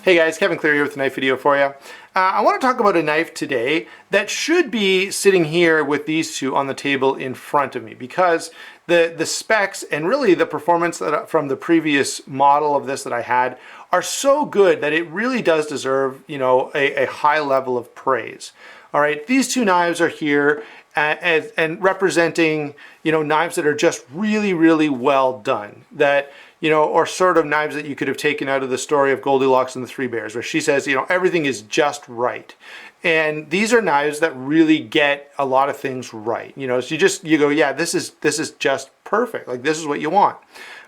Hey guys, Kevin Cleary here with a knife video for you. I want to talk about a knife today that should be sitting here with these two on the table in front of me, because the specs and really the performance from the previous model of this that I had are so good that it really does deserve, a high level of praise. All right, these two knives are here and representing, knives that are just really, really well done. That, or sort of knives that you could have taken out of the story of Goldilocks and the Three Bears, where she says, everything is just right. And these are knives that really get a lot of things right. So you go, yeah, this is just perfect. Like, this is what you want.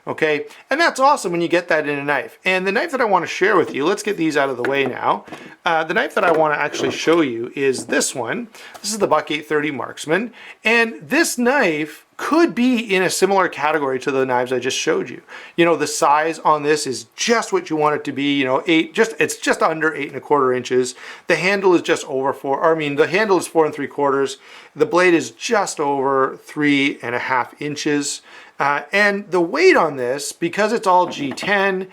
Okay, and that's awesome when you get that in a knife. And the knife that I want to share with you, let's get these out of the way now. The knife that I want to actually show you is this one. This is the Buck 830 Marksman. And this knife could be in a similar category to the knives I just showed you. The size on this is just what you want it to be. It's just under 8¼ inches. The handle is just over the handle is 4 3/4. The blade is just over 3½ inches. And the weight on this, because it's all G10,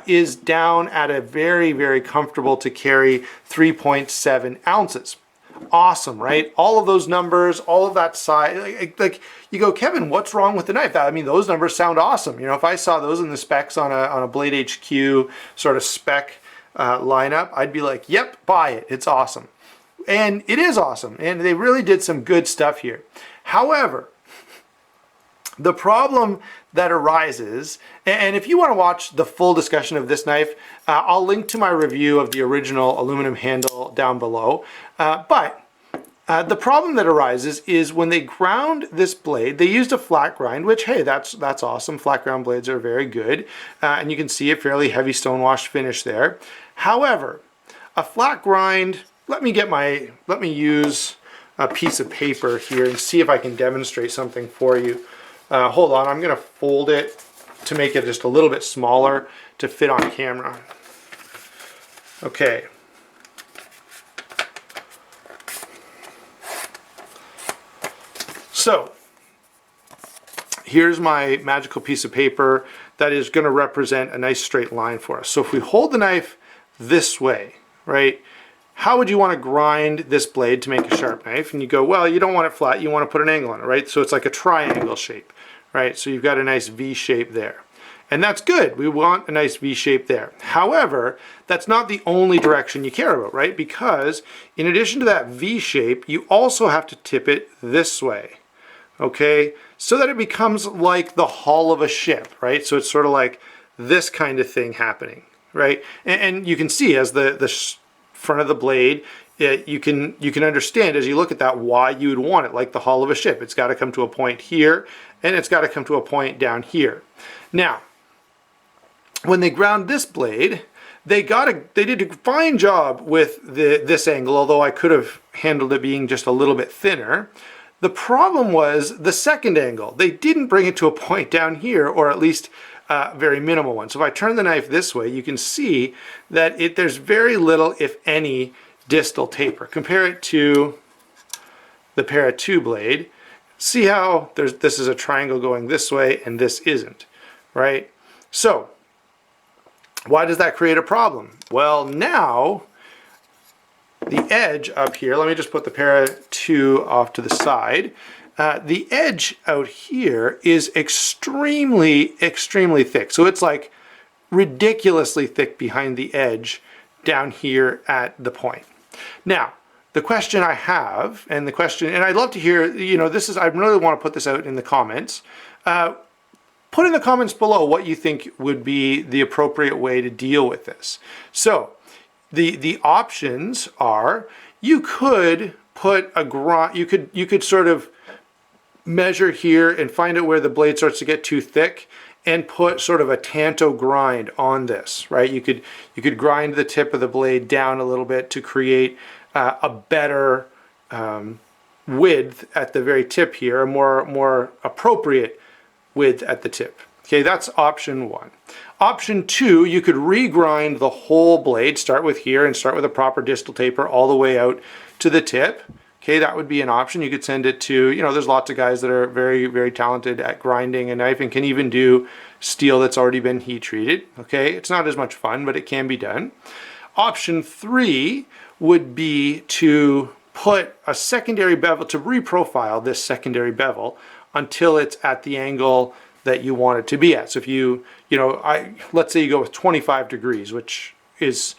is down at a very, very comfortable to carry 3.7 ounces. Awesome, right? All of those numbers, all of that size, like you go, Kevin, what's wrong with the knife? Those numbers sound awesome. If I saw those in the specs on a Blade HQ sort of spec lineup, I'd be like, yep, buy it. It's awesome. And it is awesome. And they really did some good stuff here. However, the problem that arises, and if you want to watch the full discussion of this knife, I'll link to my review of the original aluminum handle down below. But the problem that arises is when they ground this blade, they used a flat grind, which, hey, that's awesome. Flat ground blades are very good. And you can see a fairly heavy stonewash finish there. However, a flat grind, let me use a piece of paper here and see if I can demonstrate something for you. Hold on, I'm going to fold it to make it just a little bit smaller to fit on camera. Okay. So, here's my magical piece of paper that is going to represent a nice straight line for us. So if we hold the knife this way, right? How would you want to grind this blade to make a sharp knife? And you go, well, you don't want it flat, you want to put an angle on it, right? So it's like a triangle shape, right? So you've got a nice V shape there. And that's good. We want a nice V shape there. However, that's not the only direction you care about, right? Because in addition to that V shape, you also have to tip it this way, okay? So that it becomes like the hull of a ship, right? So it's sort of like this kind of thing happening, right? And you can see as the front of the blade, you can understand as you look at that why you would want it like the hull of a ship. It's got to come to a point here, and it's got to come to a point down here. Now, when they ground this blade, they did a fine job with this angle, although I could have handled it being just a little bit thinner. The problem was the second angle. They didn't bring it to a point down here, or at least very minimal one. So if I turn the knife this way, you can see that there's very little, if any, distal taper. Compare it to the Para 2 blade. See how this is a triangle going this way and this isn't, right? So why does that create a problem? Well, now the edge up here, let me just put the Para 2 off to the side. The edge out here is extremely, extremely thick. So it's like ridiculously thick behind the edge down here at the point. Now, the question I have, and I'd love to hear, I really want to put this out in the comments. Put in the comments below what you think would be the appropriate way to deal with this. So, the options are, you could put a grind, you could sort of measure here and find out where the blade starts to get too thick and put sort of a tanto grind on this, right? You could grind the tip of the blade down a little bit to create a better width at the very tip here, a more appropriate width at the tip. Okay, that's option 1. Option 2, you could regrind the whole blade, start with here and start with a proper distal taper all the way out to the tip. Okay, that would be an option. You could send it to, there's lots of guys that are very, very talented at grinding a knife and can even do steel that's already been heat treated. Okay, it's not as much fun, but it can be done. Option 3 would be to put a secondary bevel, to reprofile this secondary bevel until it's at the angle that you want it to be at. So if let's say you go with 25 degrees, which is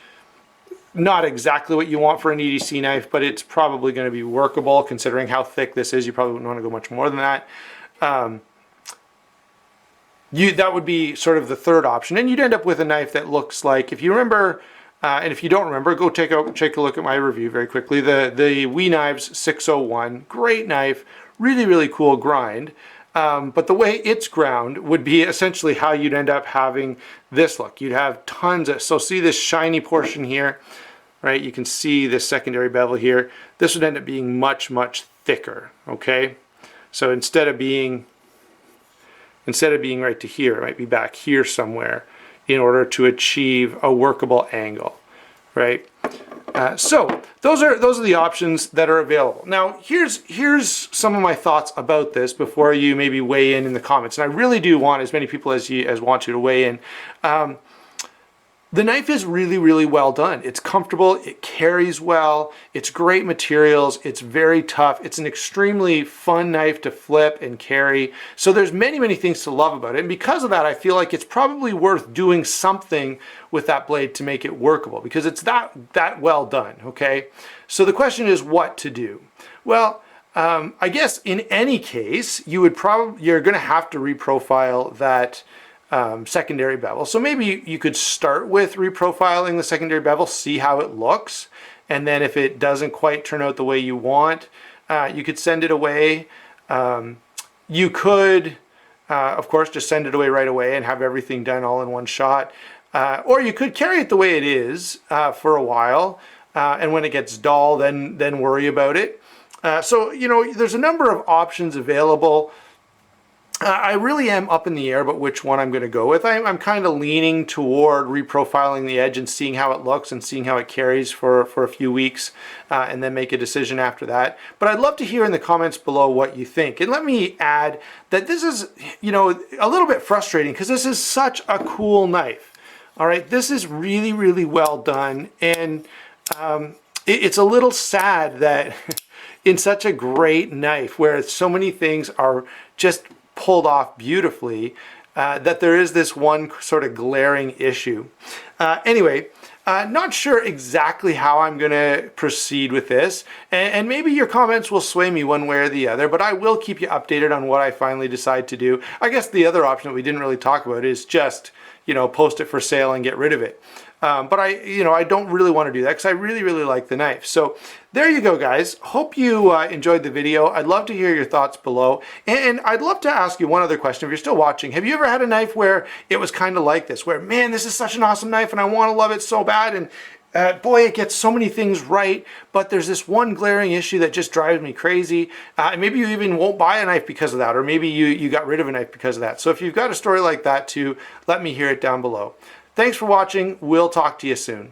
not exactly what you want for an EDC knife, but it's probably going to be workable considering how thick this is. You probably wouldn't want to go much more than that. That would be sort of the third option, and you'd end up with a knife that looks like, if you remember, and if you don't remember, go take a look at my review very quickly. The WE Knives 601, great knife, really, really cool grind. But the way it's ground would be essentially how you'd end up having this look. You'd have tons of, so see this shiny portion here, right? You can see this secondary bevel here. This would end up being much, much thicker, okay? So instead of being right to here, it might be back here somewhere in order to achieve a workable angle, right? So those are the options that are available. Now here's some of my thoughts about this before you maybe weigh in the comments. And I really do want as many people as want you to weigh in. The knife is really, really well done. It's comfortable, it carries well, it's great materials, it's very tough. It's an extremely fun knife to flip and carry. So there's many, many things to love about it. And because of that, I feel like it's probably worth doing something with that blade to make it workable, because it's that well done, okay? So the question is what to do. Well, I guess in any case, you're gonna have to reprofile that secondary bevel. So maybe you could start with reprofiling the secondary bevel, see how it looks, and then if it doesn't quite turn out the way you want, you could send it away. You could, of course, just send it away right away and have everything done all in one shot. Or you could carry it the way it is for a while, and when it gets dull, then worry about it. So, there's a number of options available. I really am up in the air about which one I'm going to go with. I'm kind of leaning toward reprofiling the edge and seeing how it looks and seeing how it carries for a few weeks, and then make a decision after that. But I'd love to hear in the comments below what you think. And let me add that this is, a little bit frustrating because this is such a cool knife. All right, this is really, really well done. And it's a little sad that in such a great knife where so many things are just pulled off beautifully, that there is this one sort of glaring issue. Anyway, not sure exactly how I'm going to proceed with this, and maybe your comments will sway me one way or the other, but I will keep you updated on what I finally decide to do. I guess the other option that we didn't really talk about is just, post it for sale and get rid of it. But I don't really want to do that because I really, really like the knife. So there you go, guys. Hope you enjoyed the video. I'd love to hear your thoughts below. And I'd love to ask you one other question. If you're still watching, have you ever had a knife where it was kind of like this, where, man, this is such an awesome knife and I want to love it so bad, and boy, it gets so many things right, but there's this one glaring issue that just drives me crazy. And maybe you even won't buy a knife because of that, or maybe you got rid of a knife because of that. So if you've got a story like that too, let me hear it down below. Thanks for watching. We'll talk to you soon.